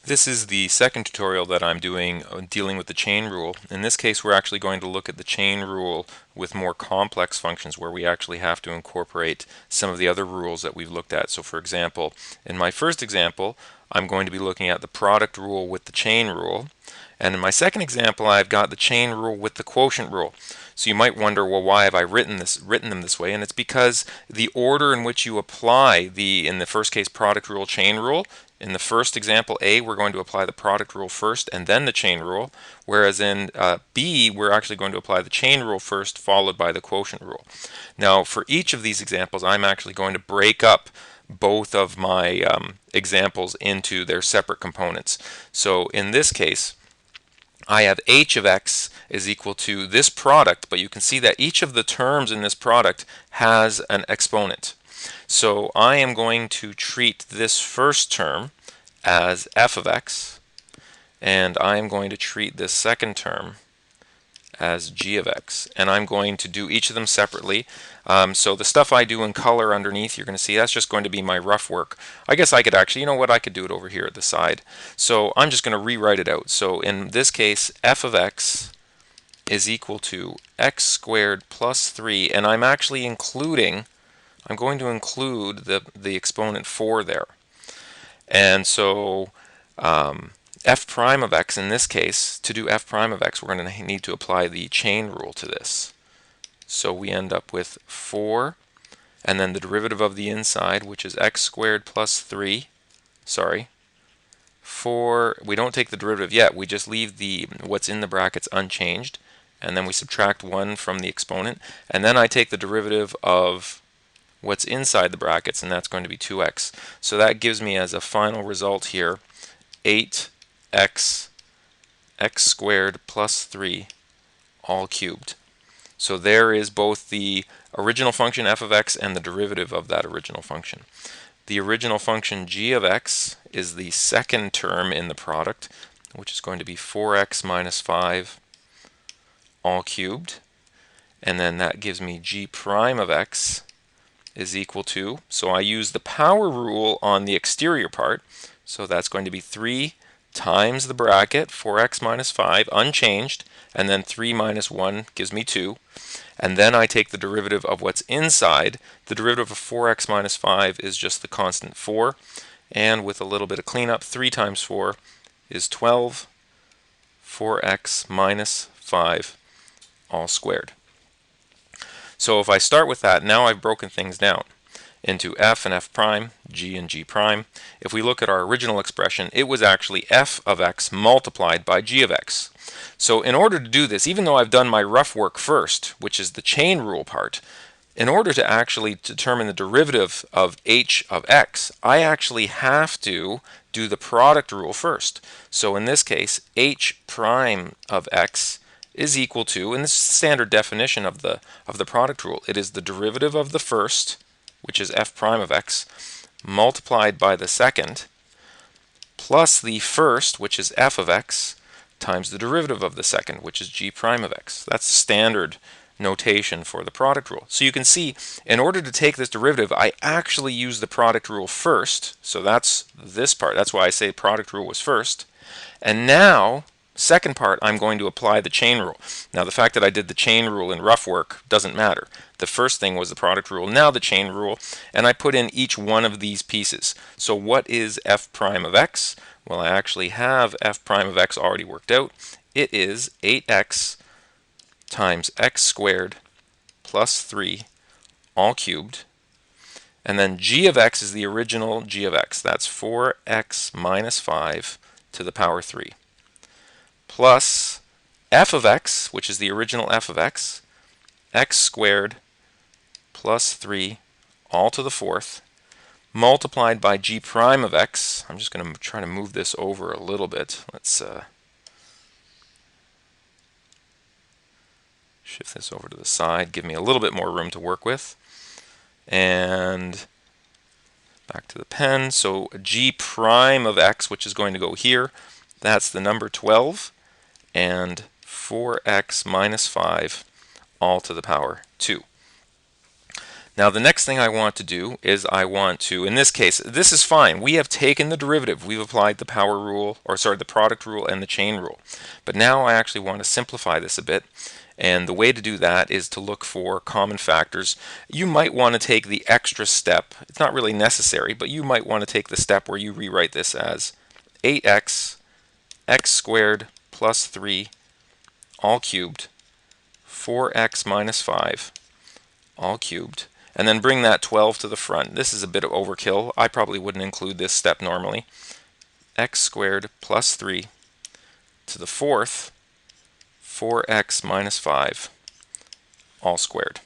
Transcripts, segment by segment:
This is the second tutorial that I'm doing dealing with the chain rule. In this case, we're actually going to look at the chain rule with more complex functions where we actually have to incorporate some of the other rules that we've looked at. So for example, in my first example, I'm going to be looking at the product rule with the chain rule. And in my second example, I've got the chain rule with the quotient rule. So you might wonder, well, why have I written them this way? And it's because the order in which you apply in the first case, product rule, chain rule. In the first example, A, we're going to apply the product rule first and then the chain rule, whereas in B, we're actually going to apply the chain rule first, followed by the quotient rule. Now, for each of these examples, I'm actually going to break up both of my examples into their separate components. So in this case, I have h of x is equal to this product, but you can see that each of the terms in this product has an exponent. So I am going to treat this first term as f of x, and I am going to treat this second term as g of x, and I'm going to do each of them separately. So the stuff I do in color underneath, you're going to see that's just going to be my rough work. I guess I could actually, you know what, I could do it over here at the side. So I'm just going to rewrite it out. So in this case, f of x is equal to x squared plus 3, and I'm going to include the exponent 4 there. And so f prime of x, in this case, to do f prime of x, we're going to need to apply the chain rule to this. So we end up with 4, and then the derivative of the inside, which is x squared plus 3, 4, we don't take the derivative yet, we just leave what's in the brackets unchanged, and then we subtract 1 from the exponent, and then I take the derivative of what's inside the brackets, and that's going to be 2x. So that gives me as a final result here 8x x squared plus 3 all cubed. So there is both the original function f of x and the derivative of that original function. The original function g of x is the second term in the product, which is going to be 4x minus 5 all cubed. And then that gives me g prime of x is equal to, so I use the power rule on the exterior part, so that's going to be 3 times the bracket, 4x minus 5, unchanged, and then 3 minus 1 gives me 2. And then I take the derivative of what's inside. The derivative of 4x minus 5 is just the constant 4. And with a little bit of cleanup, 3 times 4 is 12, 4x minus 5 all squared. So if I start with that, now I've broken things down into f and f prime, g and g prime. If we look at our original expression, it was actually f of x multiplied by g of x. So in order to do this, even though I've done my rough work first, which is the chain rule part, in order to actually determine the derivative of h of x, I actually have to do the product rule first. So in this case, h prime of x is equal to, and this is the standard definition of the product rule, it is the derivative of the first, which is f prime of x, multiplied by the second, plus the first, which is f of x, times the derivative of the second, which is g prime of x. That's standard notation for the product rule. So you can see, in order to take this derivative, I actually use the product rule first. So that's this part. That's why I say product rule was first. And now, second part, I'm going to apply the chain rule. Now the fact that I did the chain rule in rough work doesn't matter. The first thing was the product rule, now the chain rule, and I put in each one of these pieces. So what is f prime of x? Well, I actually have f prime of x already worked out. It is 8x times x squared plus 3 all cubed. And then g of x is the original g of x. That's 4x minus 5 to the power 3. Plus f of x, which is the original f of x, x squared plus 3 all to the 4th, multiplied by g prime of x. I'm just going to try to move this over a little bit. Let's shift this over to the side, give me a little bit more room to work with. And back to the pen. So g prime of x, which is going to go here, that's the number 12, and 4x minus 5 all to the power 2. Now the next thing I want to do is I want to, in this case, this is fine. We have taken the derivative. We've applied the power rule, or sorry, the product rule and the chain rule. But now I actually want to simplify this a bit. And the way to do that is to look for common factors. You might want to take the extra step. It's not really necessary, but you might want to take the step where you rewrite this as 8x, x squared plus 3, all cubed, 4x minus 5, all cubed, and then bring that 12 to the front. This is a bit of overkill. I probably wouldn't include this step normally. X squared plus 3 to the fourth, 4x minus 5, all squared.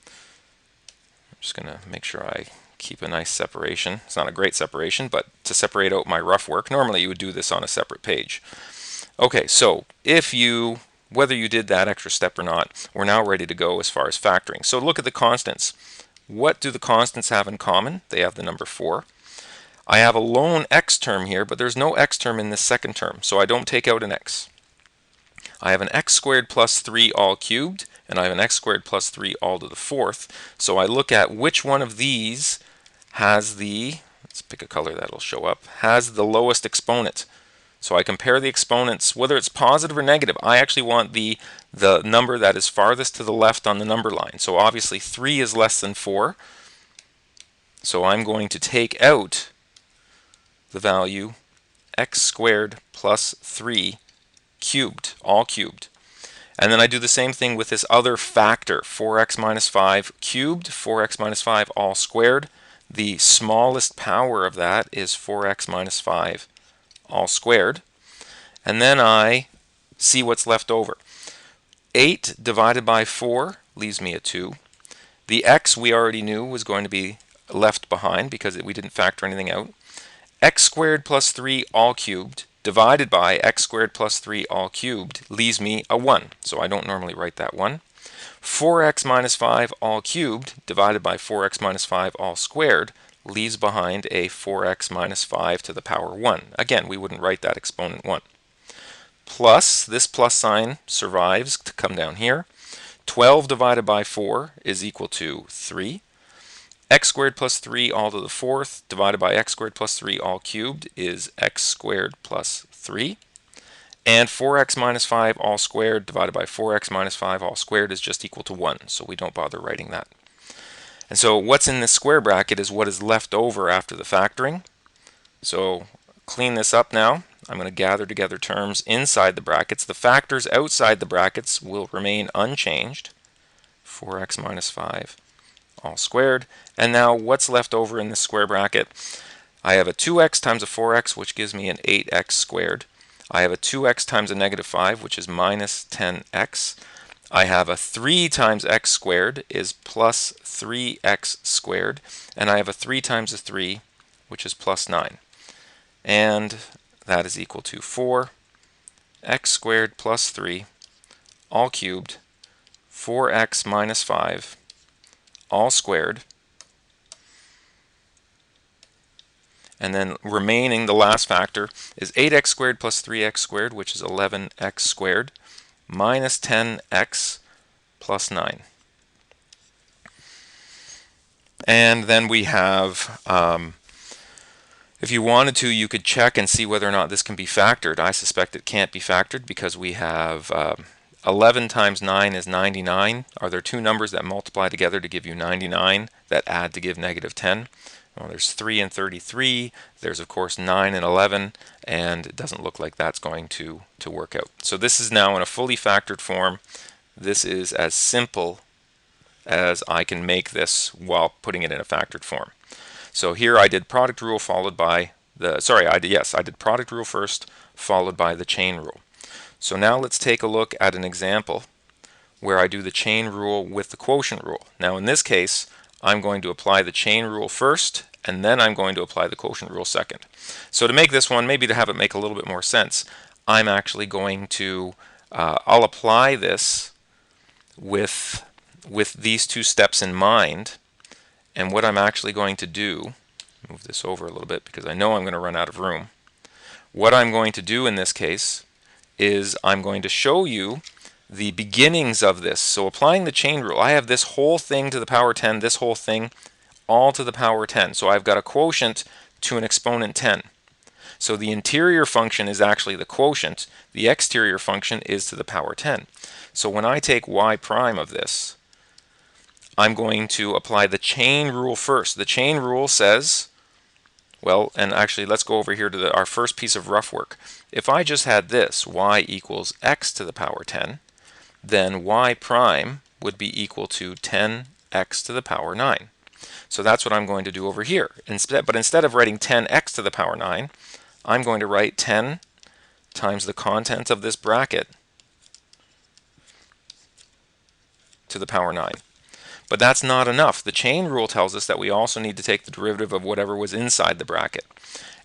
I'm just going to make sure I keep a nice separation. It's not a great separation, but to separate out my rough work, normally you would do this on a separate page. Okay, so whether you did that extra step or not, we're now ready to go as far as factoring. So look at the constants. What do the constants have in common? They have the number 4. I have a lone x term here, but there's no x term in this second term, so I don't take out an x. I have an x squared plus 3 all cubed, and I have an x squared plus 3 all to the fourth. So I look at which one of these has let's pick a color that'll show up, has the lowest exponent. So I compare the exponents, whether it's positive or negative. I actually want the number that is farthest to the left on the number line. So obviously 3 is less than 4. So I'm going to take out the value x squared plus 3 cubed, all cubed. And then I do the same thing with this other factor, 4x minus 5 cubed, 4x minus 5 all squared. The smallest power of that is 4x minus 5 all squared. And then I see what's left over. 8 divided by 4 leaves me a 2. The x we already knew was going to be left behind because we didn't factor anything out. X squared plus 3 all cubed divided by x squared plus 3 all cubed leaves me a 1. So I don't normally write that 1. 4x minus 5 all cubed divided by 4x minus 5 all squared leaves behind a 4x minus 5 to the power 1. Again, we wouldn't write that exponent 1. Plus, this plus sign survives to come down here. 12 divided by 4 is equal to 3. X squared plus 3 all to the fourth divided by x squared plus 3 all cubed is x squared plus 3. And 4x minus 5 all squared divided by 4x minus 5 all squared is just equal to 1, so we don't bother writing that. And so what's in this square bracket is what is left over after the factoring. So clean this up now. I'm going to gather together terms inside the brackets. The factors outside the brackets will remain unchanged. 4x minus 5 all squared. And now what's left over in this square bracket? I have a 2x times a 4x, which gives me an 8x squared. I have a 2x times a negative 5, which is minus 10x. I have a 3 times x squared is plus 3x squared. And I have a 3 times a 3, which is plus 9. And that is equal to 4 x squared plus 3 all cubed 4x minus 5 all squared, and then remaining, the last factor, is 8x squared plus 3x squared, which is 11x squared, minus 10x plus 9. And then we have, if you wanted to, you could check and see whether or not this can be factored. I suspect it can't be factored because we have 11 times 9 is 99. Are there two numbers that multiply together to give you 99 that add to give negative 10? Well, there's 3 and 33. There's, of course, 9 and 11, and it doesn't look like that's going to work out. So this is now in a fully factored form. This is as simple as I can make this while putting it in a factored form. So here I did product rule followed by I did product rule first, followed by the chain rule. So now let's take a look at an example where I do the chain rule with the quotient rule. Now in this case, I'm going to apply the chain rule first, and then I'm going to apply the quotient rule second. So to make this one, maybe to have it make a little bit more sense, I'm actually going to, I'll apply this with these two steps in mind. And what I'm actually going to do, move this over a little bit because I know I'm going to run out of room. What I'm going to do in this case is I'm going to show you the beginnings of this. So applying the chain rule, I have this whole thing to the power 10, this whole thing all to the power 10. So I've got a quotient to an exponent 10. So the interior function is actually the quotient. The exterior function is to the power 10. So when I take y prime of this, I'm going to apply the chain rule first. The chain rule says, well, and actually let's go over here to our first piece of rough work. If I just had this, y equals x to the power 10, then y prime would be equal to 10x to the power 9. So that's what I'm going to do over here. But instead of writing 10x to the power 9, I'm going to write 10 times the contents of this bracket to the power 9. But that's not enough. The chain rule tells us that we also need to take the derivative of whatever was inside the bracket.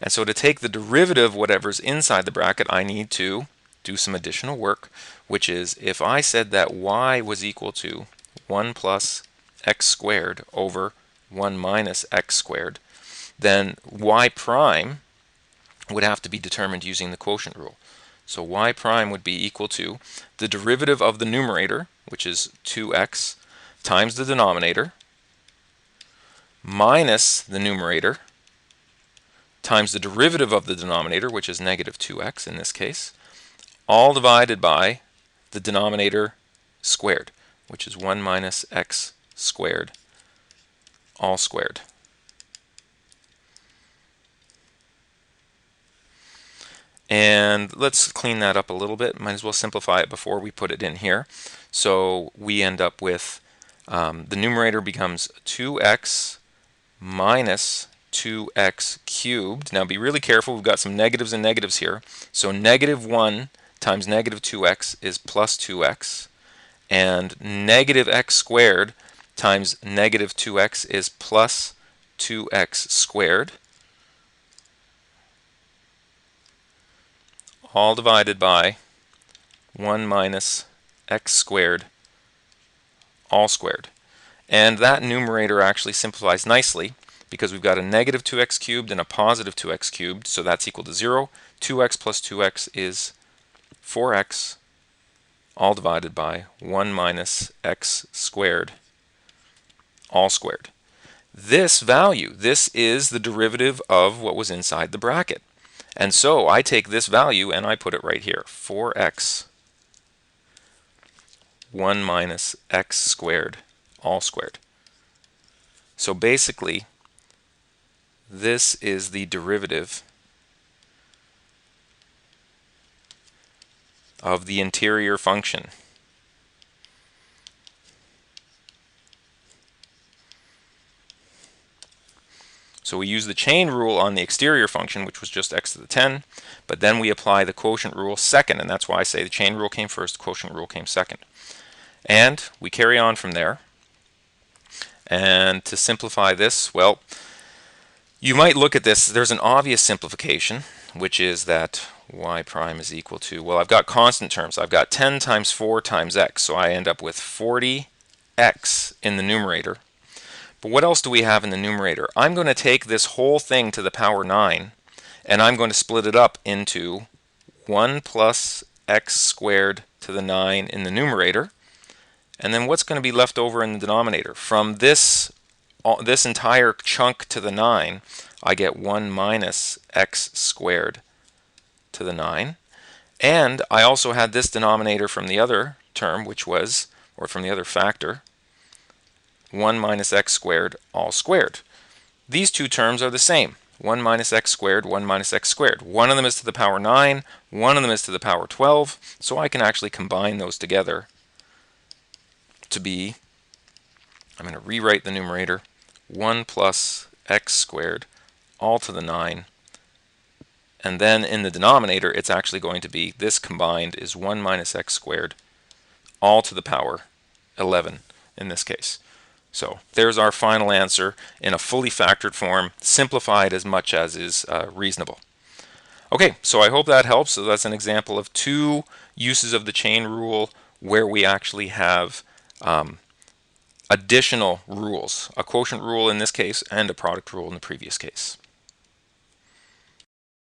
And so to take the derivative of whatever's inside the bracket, I need to do some additional work, which is if I said that y was equal to 1 plus x squared over 1 minus x squared, then y prime would have to be determined using the quotient rule. So y prime would be equal to the derivative of the numerator, which is 2x, times the denominator, minus the numerator, times the derivative of the denominator, which is negative 2x in this case, all divided by the denominator squared, which is 1 minus x squared, all squared. And let's clean that up a little bit. Might as well simplify it before we put it in here. So we end up with the numerator becomes 2x minus 2x cubed. Now be really careful, we've got some negatives and negatives here. So negative 1 times negative 2x is plus 2x, and negative x squared times negative 2x is plus 2x squared, all divided by 1 minus x squared, all squared. And that numerator actually simplifies nicely because we've got a negative 2x cubed and a positive 2x cubed, so that's equal to 0. 2x plus 2x is 4x, all divided by 1 minus x squared, all squared. This value, this is the derivative of what was inside the bracket. And so I take this value and I put it right here, 4x, 1 minus x squared, all squared. So basically, this is the derivative of the interior function. So we use the chain rule on the exterior function, which was just x to the 10, but then we apply the quotient rule second, and that's why I say the chain rule came first, quotient rule came second. And we carry on from there. And to simplify this, well, you might look at this, there's an obvious simplification, which is that y prime is equal to, well, I've got constant terms. I've got 10 times 4 times x, so I end up with 40x in the numerator. But what else do we have in the numerator? I'm going to take this whole thing to the power 9, and I'm going to split it up into 1 plus x squared to the 9 in the numerator. And then what's going to be left over in the denominator? From this entire chunk to the 9, I get 1 minus x squared to the 9. And I also had this denominator from the other term, which was, or from the other factor, 1 minus x squared, all squared. These two terms are the same. 1 minus x squared, 1 minus x squared. One of them is to the power 9, one of them is to the power 12, so I can actually combine those together to be, I'm going to rewrite the numerator, 1 plus x squared, all to the 9. And then in the denominator, it's actually going to be, this combined is 1 minus x squared, all to the power 11 in this case. So there's our final answer in a fully factored form, simplified as much as is reasonable. Okay, so I hope that helps. So that's an example of two uses of the chain rule where we actually have additional rules, a quotient rule in this case and a product rule in the previous case.